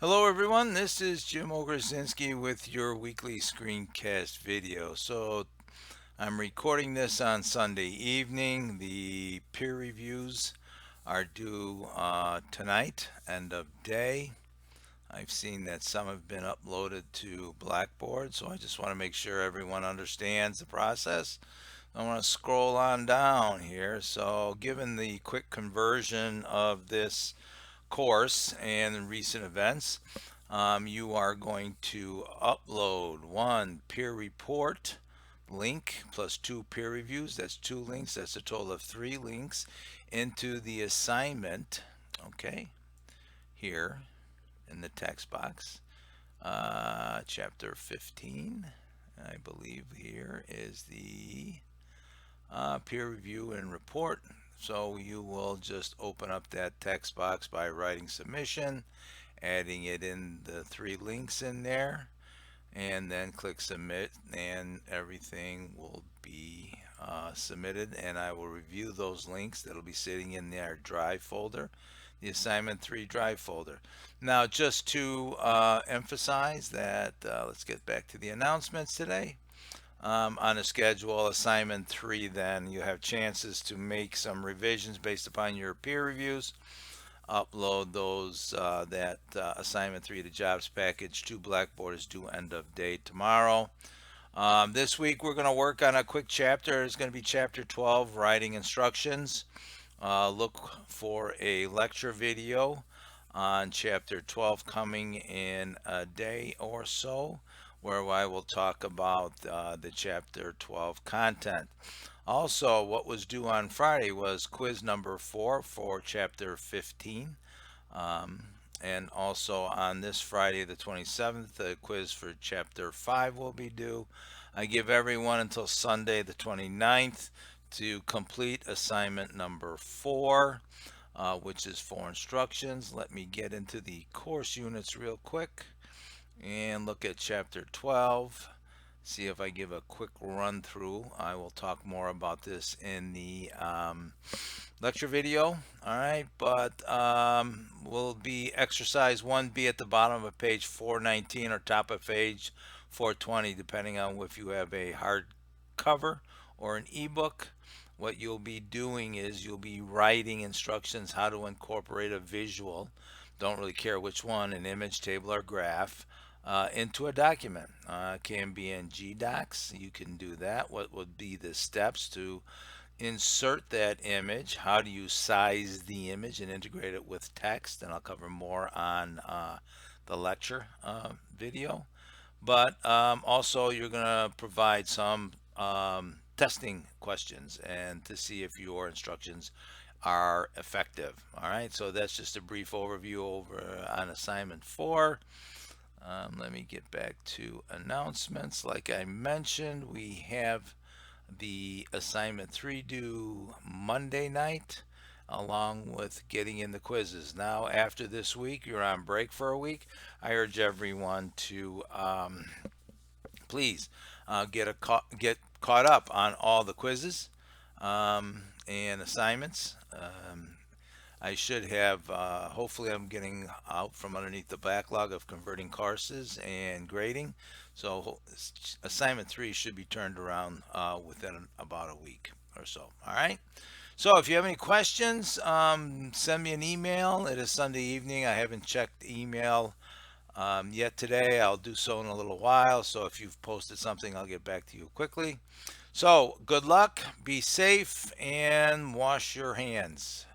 Hello everyone, this is Jim Ograzinski with your weekly screencast video. I'm recording this on Sunday evening. The peer reviews are due tonight, end of day. I've seen that some have been uploaded to Blackboard, so I just want to make sure everyone understands the process. I want to scroll on down here. So given the quick conversion of this course and recent events, you are going to upload one peer report link plus two peer reviews. That's two links. That's a total of three links into the assignment. Okay, here in the text box, chapter 15. I believe here is the peer review and report. So you will just open up that text box by writing submission, adding it in the three links in there, and then click submit, and everything will be submitted. And I will review those links that'll be sitting in their drive folder, the assignment 3 drive folder. Now, just to emphasize that, let's get back to the announcements today. On the schedule, assignment 3, then you have chances to make some revisions based upon your peer reviews. Upload those that assignment 3, the jobs package, to Blackboard is due end of day tomorrow. This week we're going to work on a quick chapter. It's going to be chapter 12, writing instructions. Look for a lecture video on chapter 12 coming in a day or so, where I will talk about the chapter 12 content. Also, what was due on Friday was quiz number 4 for chapter 15. Um, and also on this Friday, the 27th, the quiz for chapter 5 will be due. I give everyone until Sunday, the 29th, to complete assignment number 4, which is for instructions. Let me get into the course units real quick and look at chapter 12. See if I give a quick run through. I will talk more about this in the lecture video. All right, but will be exercise 1B at the bottom of page 419 or top of page 420, depending on if you have a hard cover or an ebook. What you'll be doing is you'll be writing instructions how to incorporate a visual, don't really care which one, an image, table, or graph, into a document. Can be in G-Docs. You can do that. What would be the steps to insert that image? How do you size the image and integrate it with text? And I'll cover more on the lecture video. But also, you're going to provide some testing questions and to see if your instructions are effective. All right, so that's just a brief overview over on assignment 4. Let me get back to announcements. Like I mentioned, we have the assignment 3 due Monday night, along with getting in the quizzes. Now, after this week, you're on break for a week. I urge everyone to please get caught up on all the quizzes and assignments. I should have, hopefully I'm getting out from underneath the backlog of converting courses and grading. So assignment 3 should be turned around within about a week or so. All right. So if you have any questions, send me an email. It is Sunday evening. I haven't checked email yet today. I'll do so in a little while. So if you've posted something, I'll get back to you quickly. So good luck, be safe, and wash your hands.